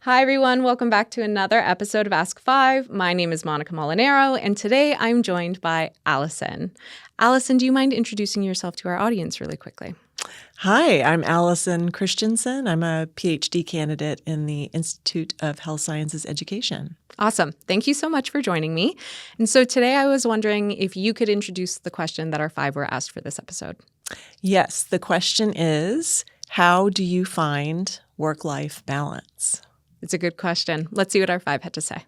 Hi, everyone. Welcome back to another episode of Ask 5. My name is Monica Molinaro, and today I'm joined by Allison. Allison, do you mind introducing yourself to our audience really quickly? Hi, I'm Allison Chrestensen. I'm a PhD candidate in the Institute of Health Sciences Education. Awesome. Thank you so much for joining me. And so today I was wondering if you could introduce the question that our 5 were asked for this episode. Yes, the question is, how do you find work-life balance? It's a good question. Let's see what our 5 had to say.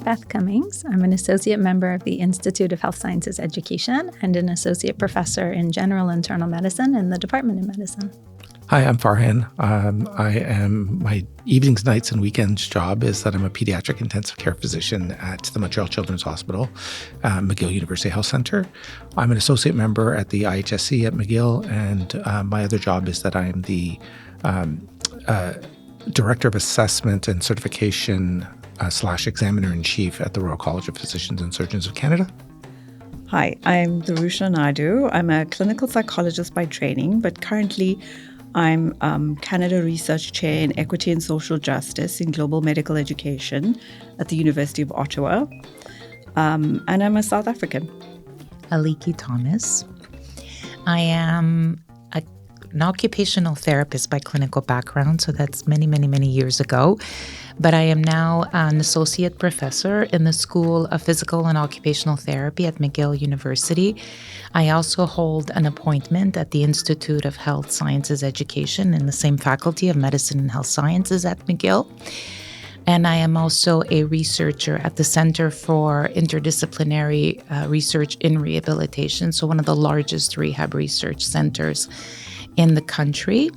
Beth Cummings. I'm an associate member of the Institute of Health Sciences Education and an associate professor in general internal medicine in the Department of Medicine. Hi, I'm Farhan. My evenings, nights, and weekends job is that I'm a pediatric intensive care physician at the Montreal Children's Hospital, McGill University Health Center. I'm an associate member at the IHSE at McGill, and my other job is that I am the Director of Assessment and Certification / Examiner-in-Chief at the Royal College of Physicians and Surgeons of Canada. Hi, I'm Darusha Naidu. I'm a clinical psychologist by training, but currently I'm Canada Research Chair in Equity and Social Justice in Global Medical Education at the University of Ottawa. And I'm a South African. Aliki Thomas. I am an occupational therapist by clinical background, so that's many, many, many years ago. But I am now an associate professor in the School of Physical and Occupational Therapy at McGill University. I also hold an appointment at the Institute of Health Sciences Education in the same faculty of Medicine and Health Sciences at McGill. And I am also a researcher at the Center for Interdisciplinary Research in Rehabilitation, so one of the largest rehab research centers in the country.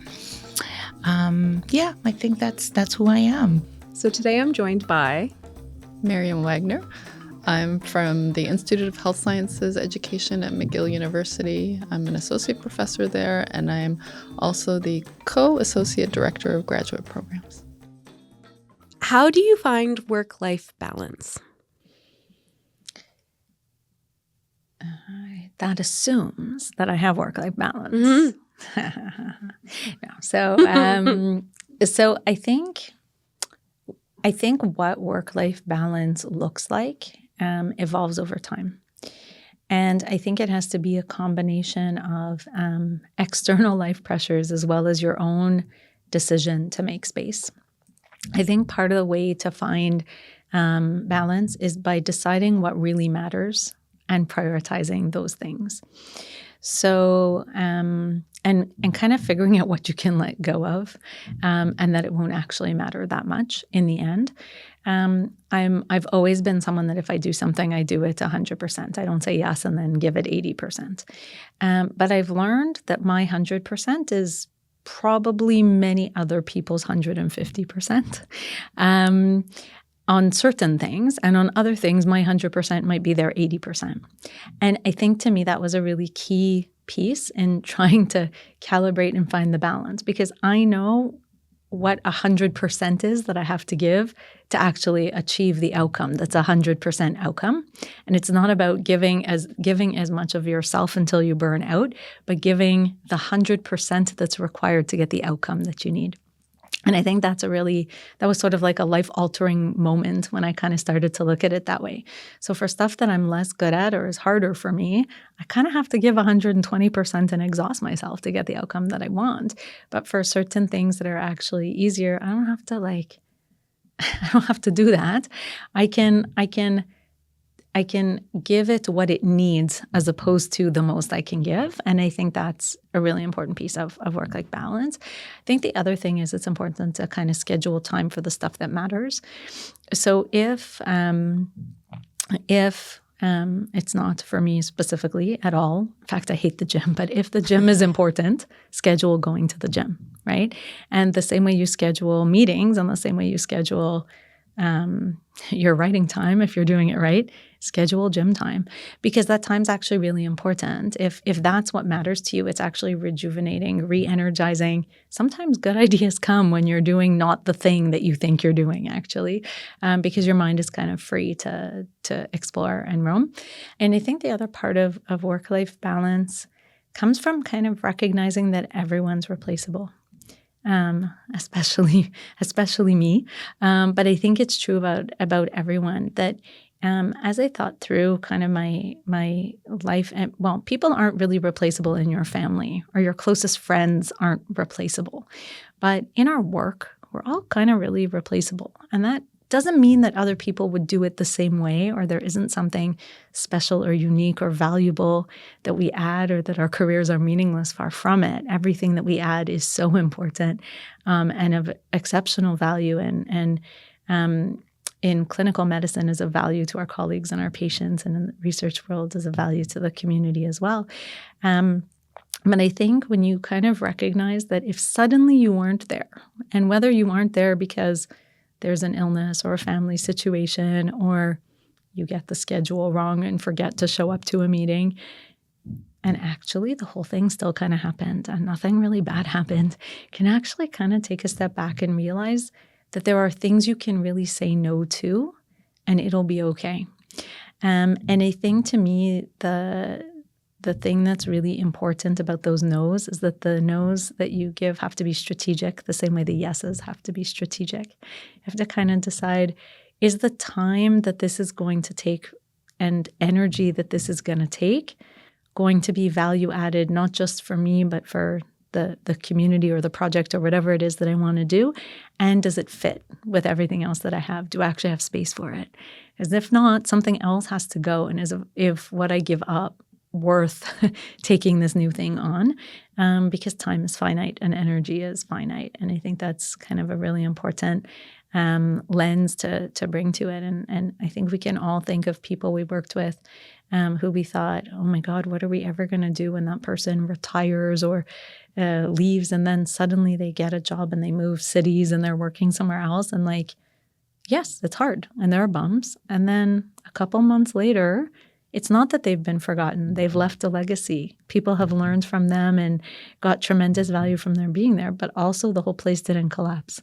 I think that's who I am. So today I'm joined by Miriam Wagner. I'm from the Institute of Health Sciences Education at McGill University. I'm an associate professor there, and I'm also the co-associate director of graduate programs. How do you find work-life balance? That assumes that I have work-life balance. Mm-hmm. So I think what work-life balance looks like evolves over time. And I think it has to be a combination of external life pressures as well as your own decision to make space. I think part of the way to find balance is by deciding what really matters and prioritizing those things. So, and kind of figuring out what you can let go of, and that it won't actually matter that much in the end. I've always been someone that if I do something, I do it 100%. I don't say yes and then give it 80%. But I've learned that my 100% is probably many other people's 150%. On certain things, and on other things, my 100% might be their 80%. And I think to me that was a really key piece in trying to calibrate and find the balance, because I know what 100% is that I have to give to actually achieve the outcome. That's 100% outcome. And it's not about giving as much of yourself until you burn out, but giving the 100% that's required to get the outcome that you need. And I think that was sort of like a life-altering moment when I kind of started to look at it that way. So for stuff that I'm less good at or is harder for me, I kind of have to give 120% and exhaust myself to get the outcome that I want. But for certain things that are actually easier, I don't have to do that. I can give it what it needs as opposed to the most I can give. And I think that's a really important piece of work-life balance. I think the other thing is it's important to kind of schedule time for the stuff that matters. So if it's not for me specifically at all, in fact, I hate the gym, but if the gym is important, schedule going to the gym, right? And the same way you schedule meetings and the same way you schedule your writing time, if you're doing it right, schedule gym time, because that time's actually really important. If that's what matters to you, it's actually rejuvenating, re-energizing. Sometimes good ideas come when you're doing not the thing that you think you're doing, actually, because your mind is kind of free to explore and roam. And I think the other part of work-life balance comes from kind of recognizing that everyone's replaceable. Especially me. But I think it's true about everyone that as I thought through kind of my life, and people aren't really replaceable in your family, or your closest friends aren't replaceable. But in our work, we're all kind of really replaceable. And that doesn't mean that other people would do it the same way, or there isn't something special or unique or valuable that we add, or that our careers are meaningless. Far from it. Everything that we add is so important and of exceptional value, and in clinical medicine is of value to our colleagues and our patients, and in the research world is of value to the community as well. But I think when you kind of recognize that if suddenly you weren't there, and whether you aren't there because there's an illness or a family situation, or you get the schedule wrong and forget to show up to a meeting, and actually the whole thing still kind of happened and nothing really bad happened, can actually kind of take a step back and realize that there are things you can really say no to, and it'll be okay. And I think to me, the thing that's really important about those no's is that the no's that you give have to be strategic, the same way the yeses have to be strategic. You have to kind of decide, is the time that this is going to take and energy that this is going to take going to be value added, not just for me, but for the community or the project or whatever it is that I want to do? And does it fit with everything else that I have? Do I actually have space for it? Because if not, something else has to go. And if what I give up worth taking this new thing on, because time is finite and energy is finite. And I think that's kind of a really important lens to bring to it. And I think we can all think of people we worked with who we thought, oh my God, what are we ever going to do when that person retires or leaves, and then suddenly they get a job and they move cities and they're working somewhere else. And like, yes, it's hard and there are bumps. And then a couple months later, it's not that they've been forgotten. They've left a legacy. People have learned from them and got tremendous value from their being there, but also the whole place didn't collapse.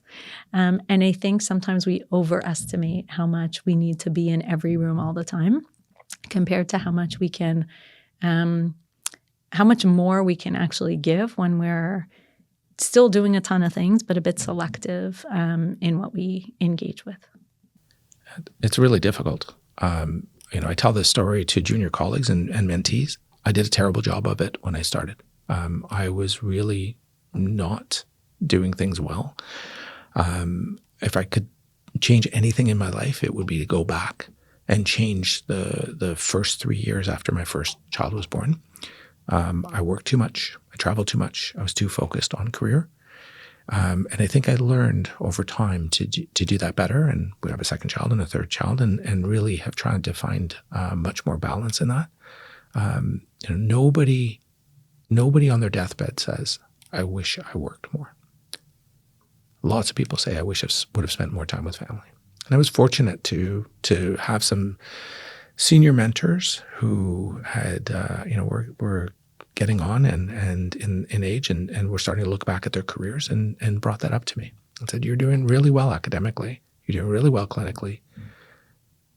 And I think sometimes we overestimate how much we need to be in every room all the time compared to how much we can, how much more we can actually give when we're still doing a ton of things, but a bit selective in what we engage with. It's really difficult. I tell this story to junior colleagues and mentees. I did a terrible job of it when I started. I was really not doing things well. If I could change anything in my life, it would be to go back and change the first 3 years after my first child was born. I worked too much. I traveled too much. I was too focused on career. And I think I learned over time to do that better. And we have a second child and a third child, and really have tried to find much more balance in that. Nobody on their deathbed says, I wish I worked more. Lots of people say, I wish I would have spent more time with family. And I was fortunate to have some senior mentors who had, were getting on and in age and were starting to look back at their careers and brought that up to me and said, you're doing really well academically. You're doing really well clinically.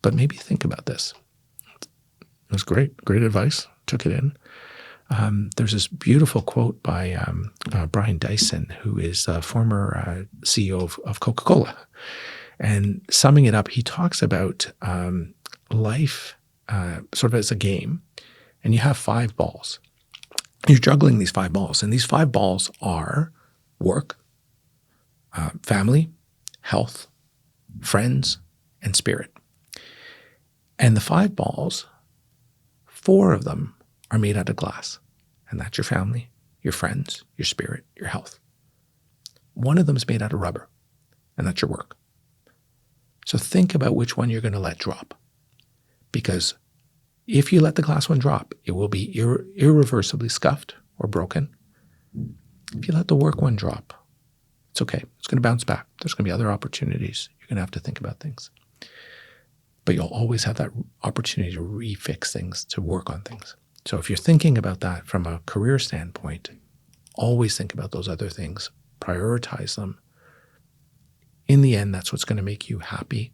But maybe think about this. It was great advice. Took it in. There's this beautiful quote by Brian Dyson, who is a former CEO of Coca-Cola. And summing it up, he talks about life sort of as a game. And you have 5 balls. You're juggling these 5 balls. And these 5 balls are work, family, health, friends, and spirit. And the 5 balls, 4 of them are made out of glass. And that's your family, your friends, your spirit, your health. 1 of them is made out of rubber. And that's your work. So think about which one you're going to let drop. Because if you let the glass one drop, it will be irreversibly scuffed or broken. If you let the work one drop, it's okay. It's going to bounce back. There's going to be other opportunities. You're going to have to think about things. but you'll always have that opportunity to refix things, to work on things. So if you're thinking about that from a career standpoint, always think about those other things, prioritize them. In the end, that's what's going to make you happy.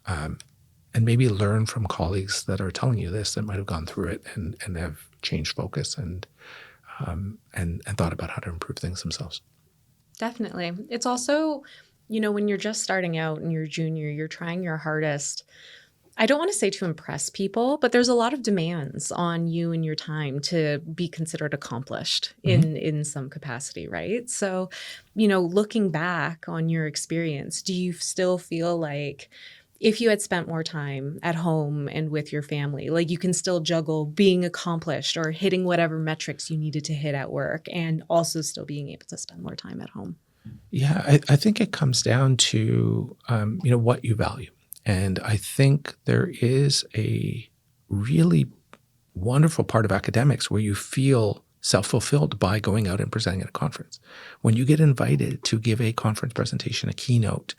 And maybe learn from colleagues that are telling you this, that might have gone through it and have changed focus and thought about how to improve things themselves. Definitely. It's also, when you're just starting out and you're junior, you're trying your hardest. I don't want to say to impress people, but there's a lot of demands on you and your time to be considered accomplished in some capacity, right? So, looking back on your experience, do you still feel like if you had spent more time at home and with your family, like you can still juggle being accomplished or hitting whatever metrics you needed to hit at work and also still being able to spend more time at home? Yeah, I think it comes down to, what you value. And I think there is a really wonderful part of academics where you feel self-fulfilled by going out and presenting at a conference. When you get invited to give a conference presentation, a keynote,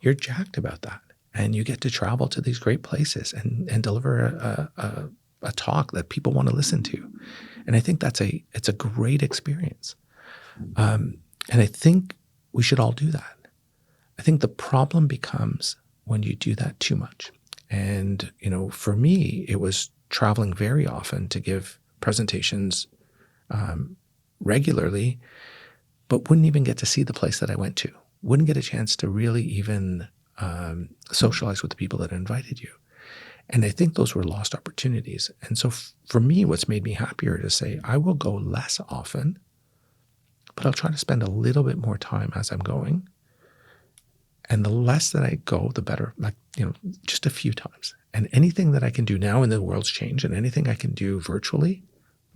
you're jacked about that. And you get to travel to these great places and deliver a talk that people want to listen to. And I think it's a great experience. And I think we should all do that. I think the problem becomes when you do that too much. And, for me, it was traveling very often to give presentations regularly, but wouldn't even get to see the place that I went to. Wouldn't get a chance to really even socialize with the people that invited you. And I think those were lost opportunities. And so for me, what's made me happier to say, I will go less often, but I'll try to spend a little bit more time as I'm going. And the less that I go, the better, just a few times. And anything that I can do now, and the world's changed, and anything I can do virtually,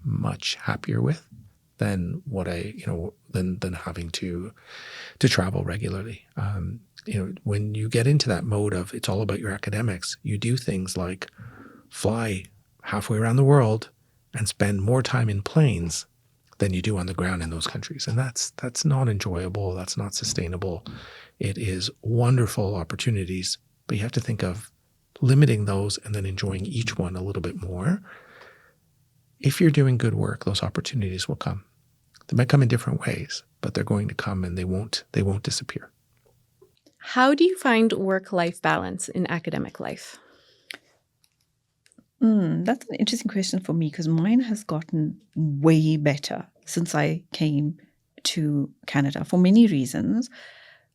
much happier with than what than having to travel regularly. When you get into that mode of it's all about your academics, you do things like fly halfway around the world and spend more time in planes than you do on the ground in those countries. And that's not enjoyable. That's not sustainable. It is wonderful opportunities, but you have to think of limiting those and then enjoying each one a little bit more. If you're doing good work, those opportunities will come. They might come in different ways, but they're going to come and they won't disappear. How do you find work-life balance in academic life? That's an interesting question for me because mine has gotten way better since I came to Canada for many reasons.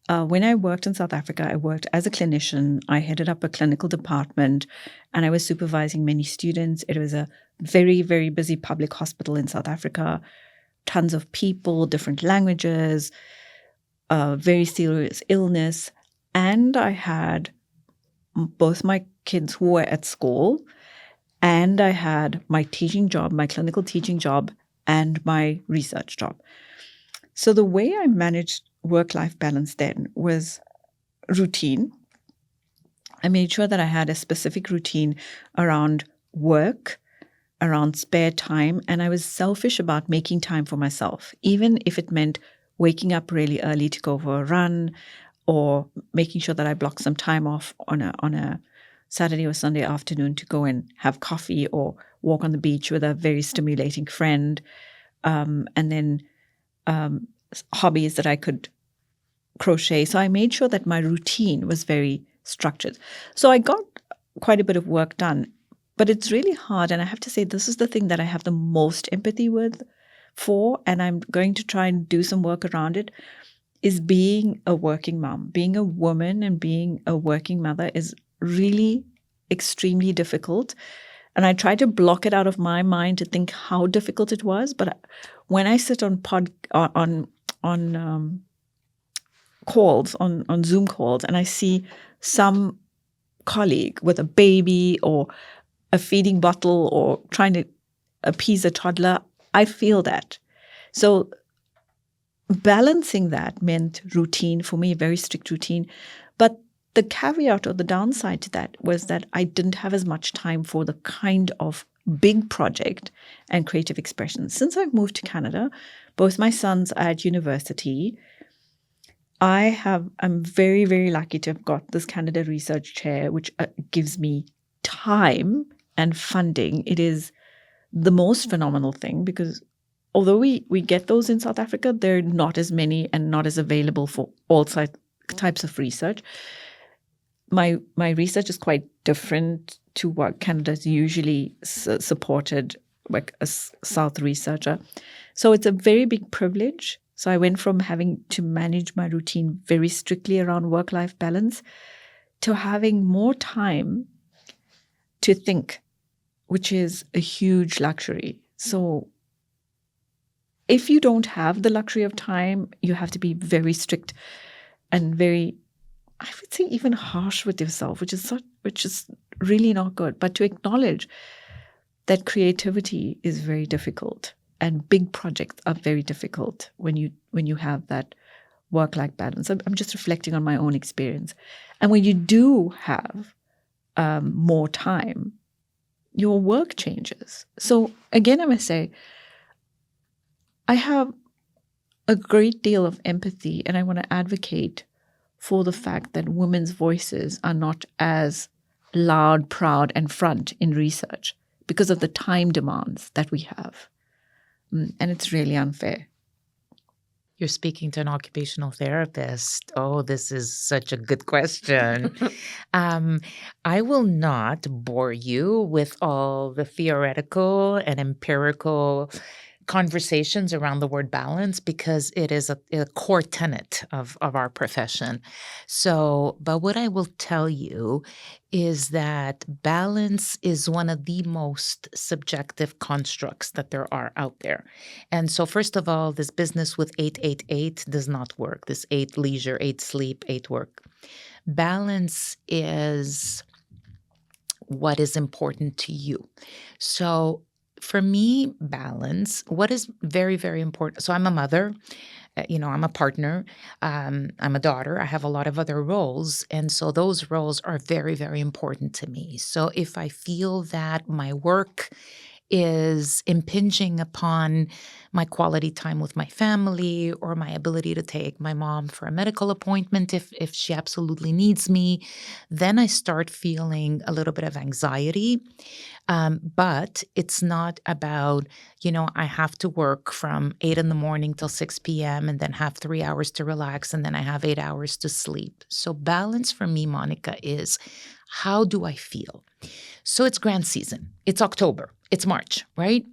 When I worked in South Africa, I worked as a clinician. I headed up a clinical department and I was supervising many students. It was a very, very busy public hospital in South Africa, tons of people, different languages, very serious illness. And I had both my kids who were at school and I had my teaching job, my clinical teaching job, and my research job. So the way I managed work-life balance then was routine. I made sure that I had a specific routine around work, around spare time, and I was selfish about making time for myself, even if it meant waking up really early to go for a run or making sure that I blocked some time off on a Saturday or Sunday afternoon to go and have coffee or walk on the beach with a very stimulating friend, and then hobbies that I could crochet. So I made sure that my routine was very structured. So I got quite a bit of work done, but it's really hard. And I have to say, this is the thing that I have the most empathy for, and I'm going to try and do some work around it, is being a working mom. Being a woman and being a working mother is really extremely difficult. And I try to block it out of my mind to think how difficult it was. But when I sit on calls, on Zoom calls, and I see some colleague with a baby or a feeding bottle or trying to appease a toddler, I feel that. So balancing that meant routine for me, very strict routine. But the caveat or the downside to that was that I didn't have as much time for the kind of big project and creative expression. Since I've moved to Canada, both my sons are at university. I'm very, very lucky to have got this Canada Research Chair, which gives me time and funding. It is the most phenomenal thing because although we get those in South Africa, they're not as many and not as available for all types of research. My research is quite different to what Canada's usually supported, like a South researcher. So it's a very big privilege. So I went from having to manage my routine very strictly around work-life balance to having more time to think, which is a huge luxury. So if you don't have the luxury of time, you have to be very strict and very, I would say, even harsh with yourself, which is really not good. But to acknowledge that creativity is very difficult and big projects are very difficult when you have that work-life balance. I'm just reflecting on my own experience. And when you do have more time, your work changes. So again, I must say, I have a great deal of empathy, and I want to advocate for the fact that women's voices are not as loud, proud, and front in research because of the time demands that we have. And it's really unfair. You're speaking to an occupational therapist. Oh, this is such a good question. I will not bore you with all the theoretical and empirical conversations around the word balance because it is a core tenet of our profession. So, but what I will tell you is that balance is one of the most subjective constructs that there are out there. And so, first of all, this business with 8-8-8 does not work. This 8 leisure, 8 sleep, 8 work. Balance is what is important to you. So, for me, balance, what is very, very important. So I'm a mother, I'm a partner, I'm a daughter. I have a lot of other roles. And so those roles are very, very important to me. So if I feel that my work is impinging upon my quality time with my family or my ability to take my mom for a medical appointment if she absolutely needs me, then I start feeling a little bit of anxiety. But it's not about, I have to work from 8 a.m. till 6 p.m. and then have 3 hours to relax and then I have 8 hours to sleep. So balance for me, Monica, is how do I feel? So it's grant season. It's October. It's March, right?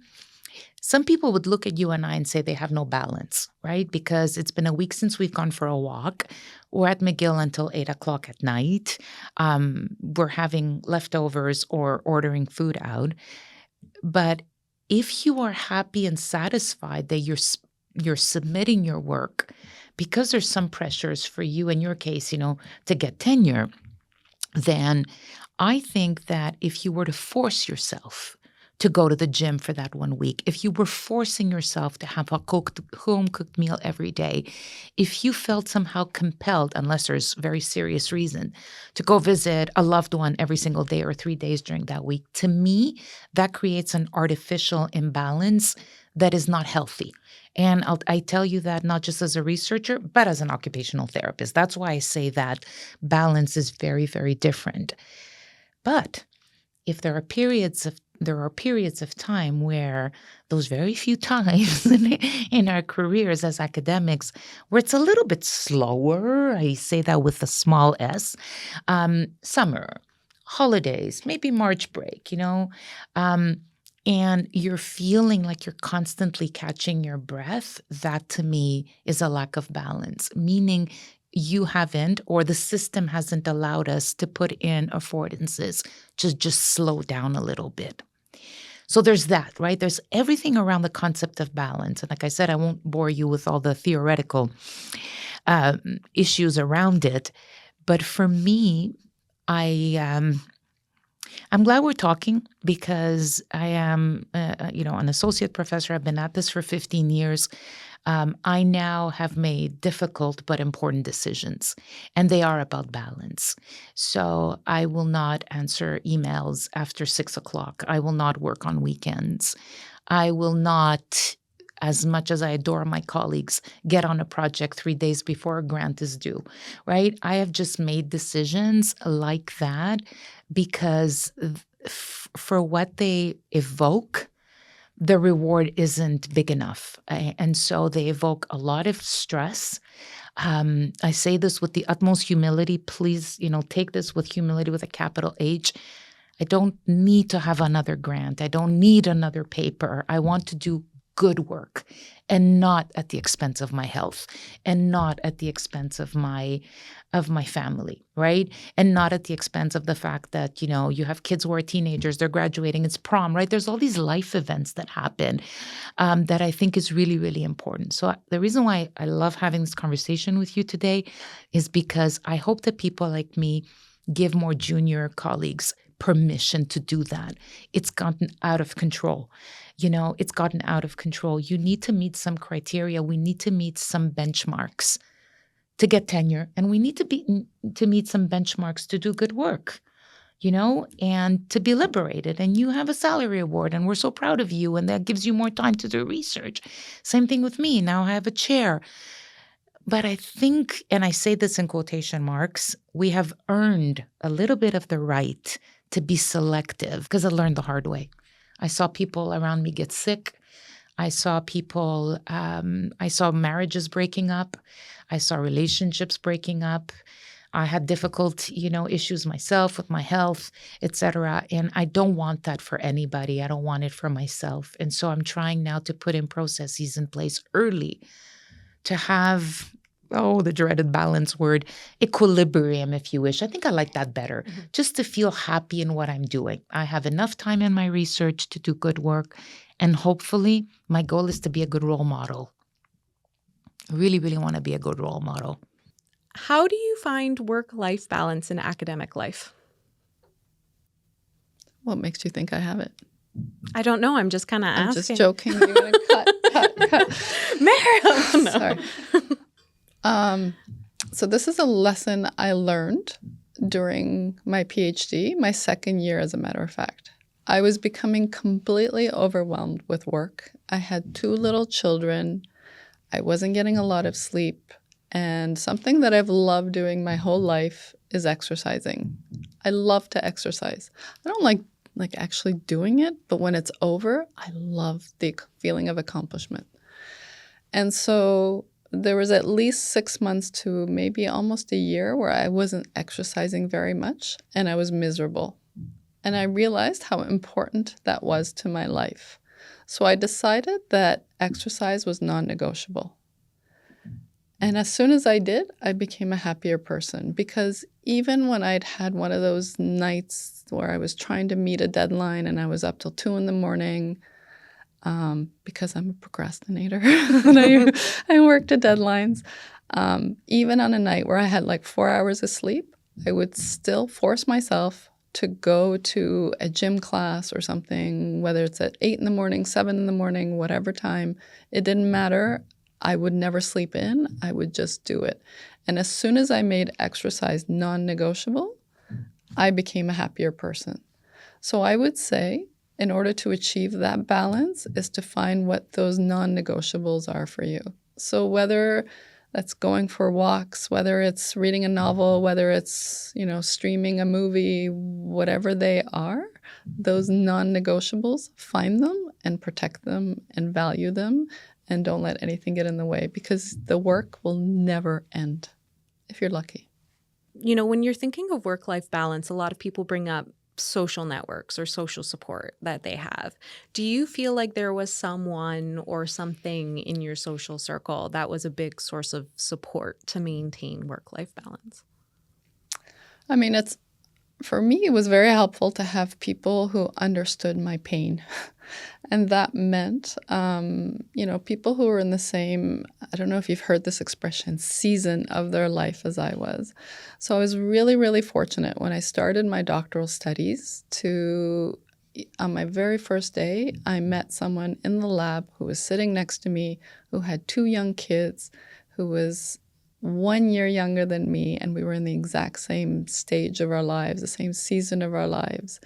Some people would look at you and I and say they have no balance, right? Because it's been a week since we've gone for a walk. We're at McGill until 8 o'clock at night. We're having leftovers or ordering food out. But if you are happy and satisfied that you're submitting your work, because there's some pressures for you in your case, to get tenure, then I think that if you were to force yourself to go to the gym for that 1 week, if you were forcing yourself to have a home-cooked meal every day, if you felt somehow compelled, unless there's very serious reason, to go visit a loved one every single day or 3 days during that week, to me, that creates an artificial imbalance that is not healthy. And I tell you that not just as a researcher, but as an occupational therapist. That's why I say that balance is very, very different. But if there are periods of time where those very few times in our careers as academics where it's a little bit slower, I say that with a small s, summer, holidays, maybe March break, and you're feeling like you're constantly catching your breath, that to me is a lack of balance, meaning you haven't, or the system hasn't allowed us to put in affordances to just slow down a little bit. So there's that, right? There's everything around the concept of balance. And like I said, I won't bore you with all the theoretical issues around it. But for me, I'm glad we're talking because I am, an associate professor. I've been at this for 15 years. I now have made difficult but important decisions, and they are about balance. So I will not answer emails after 6 o'clock. I will not work on weekends. I will not as much as I adore my colleagues, get on a project 3 days before a grant is due, right? I have just made decisions like that because for what they evoke, the reward isn't big enough. And so they evoke a lot of stress. I say this with the utmost humility. Please, take this with humility with a capital H. I don't need to have another grant. I don't need another paper. I want to do good work and not at the expense of my health and not at the expense of my family, right? And not at the expense of the fact that, you have kids who are teenagers, they're graduating, it's prom, right? There's all these life events that happen that I think is really, really important. So the reason why I love having this conversation with you today is because I hope that people like me give more junior colleagues permission to do that. It's gotten out of control. It's gotten out of control. You need to meet some criteria. We need to meet some benchmarks to get tenure, and we need to meet some benchmarks to do good work, and to be liberated. And you have a salary award, and we're so proud of you, and that gives you more time to do research. Same thing with me. Now I have a chair. But I think, and I say this in quotation marks, we have earned a little bit of the right to be selective, because I learned the hard way. I saw people around me get sick. I saw marriages breaking up. I saw relationships breaking up. I had difficult, issues myself with my health, etc. And I don't want that for anybody. I don't want it for myself. And so I'm trying now to put in processes in place early to have, the dreaded balance word, equilibrium, if you wish. I think I like that better, just to feel happy in what I'm doing. I have enough time in my research to do good work. And hopefully, my goal is to be a good role model. I really, really want to be a good role model. How do you find work-life balance in academic life? What makes you think I have it? I don't know. I'm just kind of asking. I'm just joking. You're going to cut. Mary! No. Sorry. So this is a lesson I learned during my PhD, my second year, as a matter of fact. I was becoming completely overwhelmed with work. I had 2 little children. I wasn't getting a lot of sleep. And something that I've loved doing my whole life is exercising. I love to exercise. I don't like actually doing it, but when it's over, I love the feeling of accomplishment. And so there was at least 6 months to maybe almost a year where I wasn't exercising very much and I was miserable. And I realized how important that was to my life. So I decided that exercise was non-negotiable. And as soon as I did, I became a happier person, because even when I'd had one of those nights where I was trying to meet a deadline and I was up till 2 a.m, because I'm a procrastinator and I work to deadlines, even on a night where I had 4 hours of sleep, I would still force myself to go to a gym class or something, whether it's at 8 a.m, 7 a.m, whatever time. It didn't matter. I would never sleep in. I would just do it. And as soon as I made exercise non-negotiable, I became a happier person. So I would say, in order to achieve that balance, is to find what those non-negotiables are for you. So whether that's going for walks, whether it's reading a novel, whether it's, streaming a movie, whatever they are, those non-negotiables, find them and protect them and value them, and don't let anything get in the way, because the work will never end if you're lucky. When you're thinking of work-life balance, a lot of people bring up social networks or social support that they have. Do you feel like there was someone or something in your social circle that was a big source of support to maintain work-life balance? I mean, for me, it was very helpful to have people who understood my pain. And that meant, people who were in the same, I don't know if you've heard this expression, season of their life as I was. So I was really, really fortunate when I started my doctoral studies on my very first day, I met someone in the lab who was sitting next to me, who had 2 young kids, who was 1 year younger than me, and we were in the exact same stage of our lives, the same season of our lives.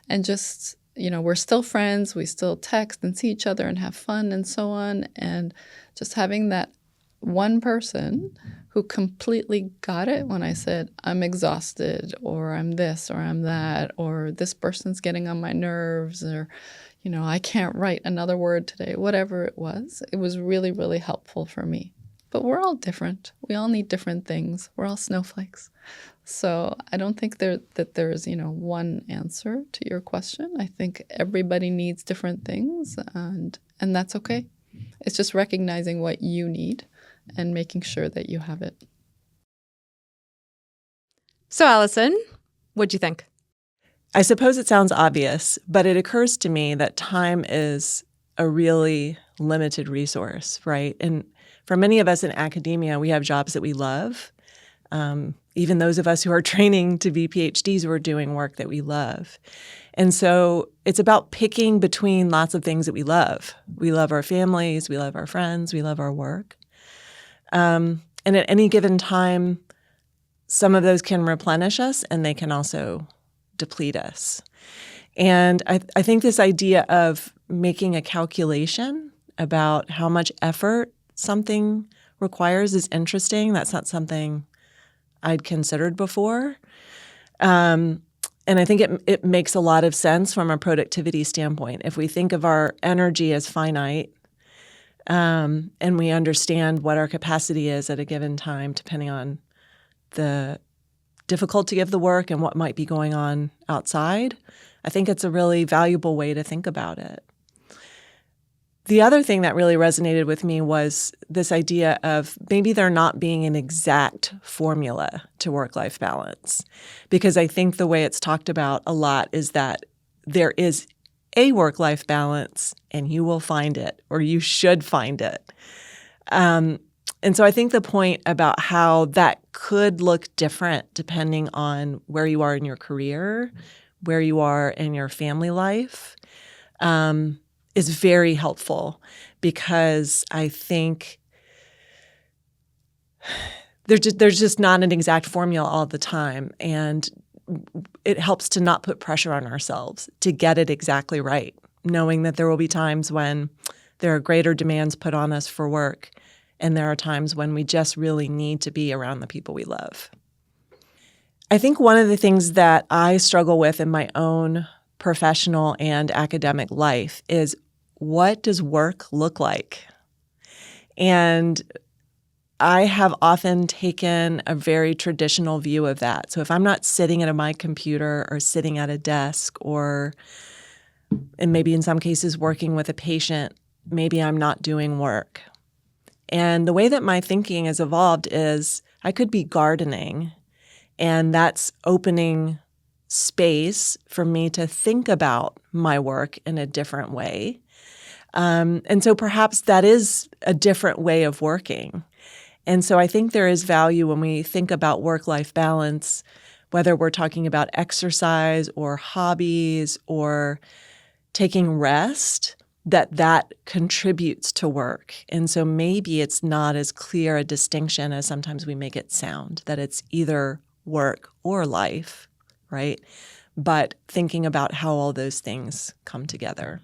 And just we're still friends. We still text and see each other and have fun and so on. And just having that one person who completely got it when I said, I'm exhausted, or I'm this, or I'm that, or this person's getting on my nerves, or, I can't write another word today, whatever it was really, really helpful for me. But we're all different. We all need different things. We're all snowflakes. So I don't think that there's, one answer to your question. I think everybody needs different things, and that's okay. It's just recognizing what you need and making sure that you have it. So, Allison, what'd you think? I suppose it sounds obvious, but it occurs to me that time is a really limited resource, right? And for many of us in academia, we have jobs that we love. Even those of us who are training to be PhDs, we're doing work that we love. And so it's about picking between lots of things that we love. We love our families, we love our friends, we love our work. And at any given time, some of those can replenish us and they can also deplete us. And I think this idea of making a calculation about how much effort something requires is interesting. That's not something I'd considered before. And I think it makes a lot of sense from a productivity standpoint. If we think of our energy as finite, and we understand what our capacity is at a given time, depending on the difficulty of the work and what might be going on outside, I think it's a really valuable way to think about it. The other thing that really resonated with me was this idea of maybe there not being an exact formula to work-life balance, because I think the way it's talked about a lot is that there is a work-life balance and you will find it, or you should find it. And so I think the point about how that could look different depending on where you are in your career, where you are in your family life, is very helpful, because I think there's just not an exact formula all the time. And it helps to not put pressure on ourselves to get it exactly right, knowing that there will be times when there are greater demands put on us for work, and there are times when we just really need to be around the people we love. I think one of the things that I struggle with in my own professional and academic life is, what does work look like? And I have often taken a very traditional view of that. So if I'm not sitting at my computer or sitting at a desk, and maybe in some cases working with a patient, maybe I'm not doing work. And the way that my thinking has evolved is I could be gardening, and that's opening space for me to think about my work in a different way. And so perhaps that is a different way of working. And so I think there is value when we think about work-life balance, whether we're talking about exercise or hobbies or taking rest, that contributes to work. And so maybe it's not as clear a distinction as sometimes we make it sound, that it's either work or life, right? But thinking about how all those things come together.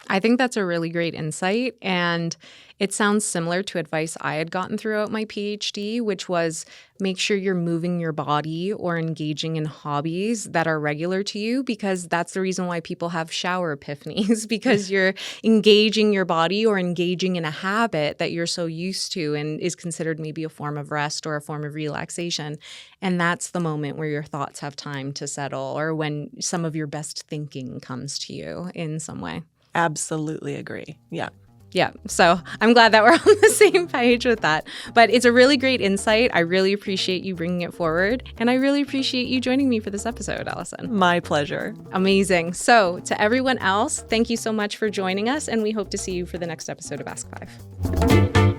I think that's a really great insight, and it sounds similar to advice I had gotten throughout my PhD, which was make sure you're moving your body or engaging in hobbies that are regular to you, because that's the reason why people have shower epiphanies, because you're engaging your body or engaging in a habit that you're so used to and is considered maybe a form of rest or a form of relaxation. And that's the moment where your thoughts have time to settle, or when some of your best thinking comes to you in some way. Absolutely agree. Yeah. Yeah. So I'm glad that we're on the same page with that. But it's a really great insight. I really appreciate you bringing it forward. And I really appreciate you joining me for this episode, Allison. My pleasure. Amazing. So to everyone else, thank you so much for joining us. And we hope to see you for the next episode of Ask 5.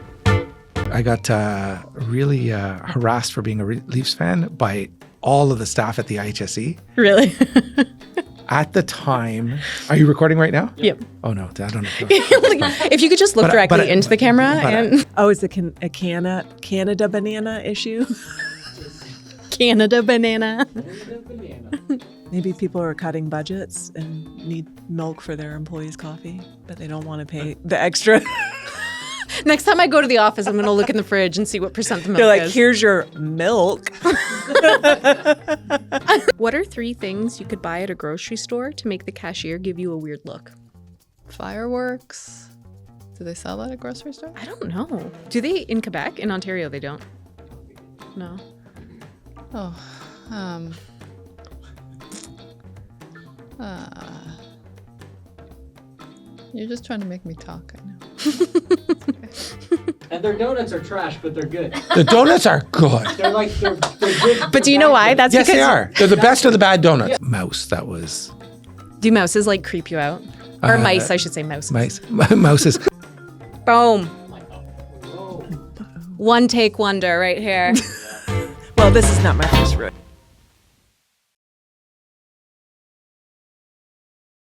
I got really harassed for being a Leafs fan by all of the staff at the IHSE. Really? At the time, are you recording right now? Yep. Oh no, I don't know. If you could just look directly into the camera. Oh, it's a Canada banana issue? Canada banana. Maybe people are cutting budgets and need milk for their employees' coffee, but they don't want to pay the extra. Next time I go to the office, I'm going to look in the fridge and see what percent the milk They're like, is. here's your milk. What are 3 things you could buy at a grocery store to make the cashier give you a weird look? Fireworks. Do they sell that at grocery store? I don't know. Do they in Quebec? In Ontario, they don't. No. Oh, you're just trying to make me talk, I know. And their donuts are trash, but they're good. The donuts are good. They're like they're good. But do you know why? That's Yes, because they are. They're the best of the bad donuts. Mouse, that was Do mouses like creep you out? Or mice, I should say mouses. mice. Mouses. Boom. One take wonder right here. Well, this is not my first rodeo.